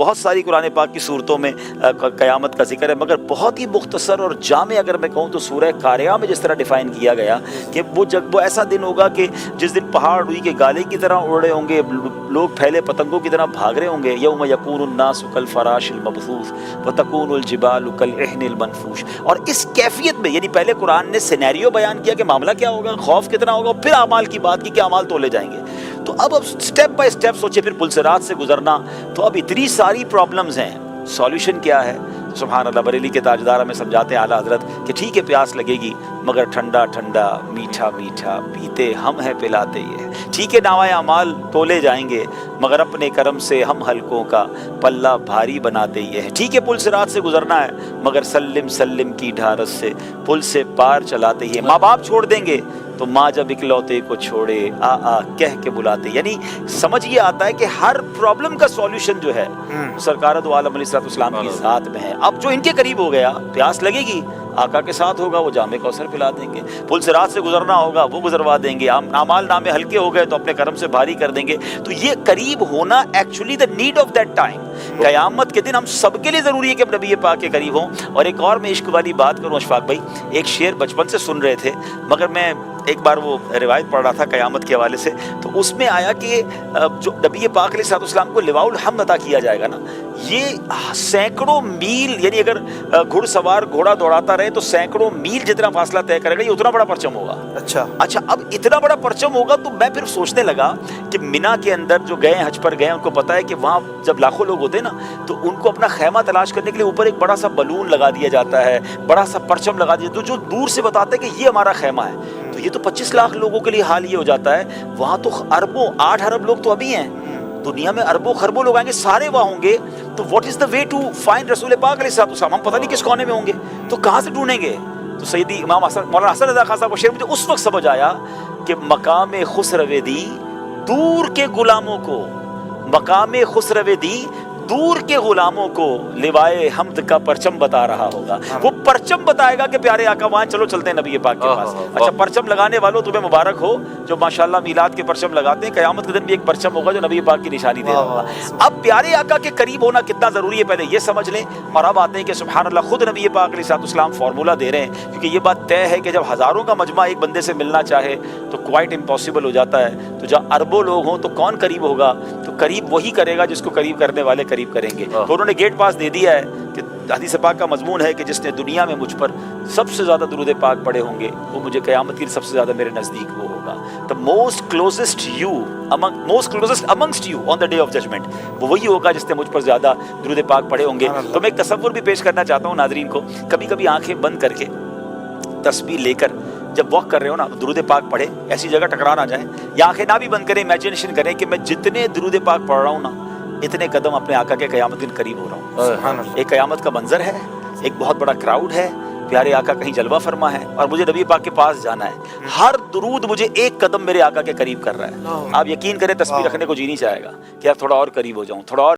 بہت ساری قرآن پاک کی صورتوں میں قیامت کا ذکر ہے، مگر بہت ہی مختصر اور جامع اگر میں کہوں تو سورہ قاریہ میں جس طرح ڈیفائن کیا گیا کہ وہ ایسا دن ہوگا کہ جس دن پہاڑ روئی کے گالے کی طرح اڑ رہے ہوں گے، لوگ پھیلے پتنگوں کی طرح بھاگ رہے ہوں گے. یوم یکون الناس کالفراش المبثوث وتکون الجبال کالعہن المنفوش. اور اس کیفیت میں یعنی پہلے قرآن نے سینیریو بیان کیا کہ معاملہ کیا ہوگا، خوف کتنا ہوگا، پھر اعمال کی بات کی کہ اعمال تولے جائیں گے. تو اب سٹیپ بائی سٹیپ سوچے پھر پلسرات سے گزرنا. تو اب اتنی ساری پرابلمز ہیں، سولوشن کیا ہے؟ سبحان اللہ، بریلی کے تاجدار ہمیں سمجھاتے ہیں اعلیٰ حضرت کہ ٹھیک ہے پیاس لگے گی مگر ٹھنڈا ٹھنڈا میٹھا میٹھا پیتے ہم ہیں پلاتے یہ. ٹھیک ہے نامۂ اعمال تولے جائیں گے مگر اپنے کرم سے ہم حلقوں کا پلہ بھاری بناتے یہ ہے. ٹھیک ہے پل صراط سے گزرنا ہے مگر سلم سلم کی ڈھارس سے پل سے پار چلاتے ہی. ماں باپ چھوڑ دیں گے تو ماں جب اکلوتے کو چھوڑے آ کہہ کے بلاتے. یعنی سمجھ یہ آتا ہے کہ ہر پرابلم کا سولوشن جو ہے سرکار دو عالم علیہ السلام کی ذات میں ہے. اب جو ان کے قریب ہو گیا، پیاس لگے گی آقا کے ساتھ ہوگا، وہ جامع کوثر پلا دیں گے. پل صراط سے گزرنا ہوگا وہ گزروا دیں گے. اعمال نامے ہلکے ہو گئے تو اپنے کرم سے بھاری کر دیں گے. تو یہ قریب ہونا actually the need of that time. قیامت کے دن ہم سب کے لیے ضروری ہے کہ نبی پاک کے قریب ہوں. اور ایک اور میں عشق والی بات کروں اشفاق بھائی، ایک شعر بچپن سے سن رہے تھے مگر میں ایک بار وہ روایت پڑھ رہا تھا قیامت کے حوالے سے، تو اس میں آیا کہ جو نبی پاک علیہ السلام کو لواء الحمد عطا کیا جائے گا نا، یہ سینکڑوں میل، یعنی اگر گھڑ سوار گھوڑا دوڑاتا رہے تو سینکڑوں میل جتنا فاصلہ طے کرے گا، یہ اتنا بڑا پرچم ہوگا. اچھا اب اتنا بڑا پرچم ہوگا تو میں پھر سوچنے لگا کہ مینا کے اندر جو گئے حج پر گئے ان کو پتا ہے کہ وہاں جب لاکھوں لوگ ہوتے ہیں نا تو ان کو اپنا خیمہ تلاش کرنے کے لیے اوپر ایک بڑا سا بلون لگا دیا جاتا ہے، بڑا سا پرچم لگا دیا تو جو دور سے بتاتا ہے کہ یہ ہمارا خیمہ ہے. تو یہ تو 25 لاکھ لوگوں کے لیے حال یہ ہو جاتا ہے. وہاں تو اربوں 8 ارب لوگ تو ابھی ہیں، دنیا میں اربوں خربوں لوگ آئیں گے، سارے وہاں ہوں گے. تو what is the way to find رسول پاک علیہ السلام؟ ہم پتہ نہیں کس کونے میں ہوں گے، تو کہاں سے ڈھونڈیں گے؟ تو سیدی امام حسن مولانا حسن رضا خان صاحب کو شعر مجھے اس وقت سمجھ آیا کہ مقام خسرو دی دور کے غلاموں کو، مقام خسرو دی دور کے غلاموں کو لوائے حمد کا پرچم بتا رہا ہوگا. وہ پرچم بتائے گا کہ پیارے آقا وہاں چلو چلتے ہیں نبی پاک کے پاس. اچھا پرچم لگانے والوں تمہیں مبارک ہو جو ماشاءاللہ میلاد کے پرچم لگاتے ہیں. قیامت کے دن بھی ایک پرچم ہوگا جو نبی پاک کی نشانی دے رہا ہوگا. اب پیارے آقا کے قریب ہونا کتنا ضروری ہے پہلے یہ سمجھ لیں. اور اب آتے ہیں کہ سبحان اللہ خود نبی پاک علیہ السلام فارمولہ دے رہے ہیں، کیونکہ یہ بات طے ہے کہ جب ہزاروں کا مجمع ایک بندے سے ملنا چاہے تو کوائٹ امپاسبل ہو جاتا ہے. تو جہاں اربوں لوگ ہوں تو کون قریب ہوگا؟ تو قریب وہی کرے گا جس کو قریب کرنے والے قریب کریں گے. تو انہوں نے گیٹ پاس دے دیا ہے کہ حدیث پاک کا مضمون ہے کہ جس نے دنیا میں مجھ پر سب سے زیادہ درود پاک پڑھے ہوں گے وہ مجھے قیامت کی سب سے زیادہ میرے نزدیک وہ ہوگا. The most closest amongst you on the day of judgment، وہ وہی ہوگا جس نے مجھ پر زیادہ درود پاک پڑھے ہوں گے. تو میں ایک تصور بھی پیش کرنا چاہتا ہوں ناظرین کو. کبھی کبھی آنکھیں بند کر کے تسبیح لے کر جب واک کر رہے ہو نا درود پاک پڑھے، ایسی جگہ ٹکرا نہ جائیں، یا آنکھیں نہ بھی بند کریں، امیجنیشن کریں کہ میں جتنے درود پاک پڑھ رہا ہوں نا اتنے قدم اپنے آقا کے قیامت دن قریب ہو رہا ہوں. ایک قیامت کا منظر ہے، ایک بہت بڑا کراؤڈ ہے، پیارے آقا کہیں جلوہ فرما ہے اور مجھے نبی پاک کے پاس جانا ہے. ہر درود مجھے ایک قدم میرے آقا کے قریب کر رہا ہے. آپ یقین کریں تسبیح رکھنے کو جی نہیں چاہے گا کہ یار تھوڑا اور قریب ہو جاؤں، تھوڑا اور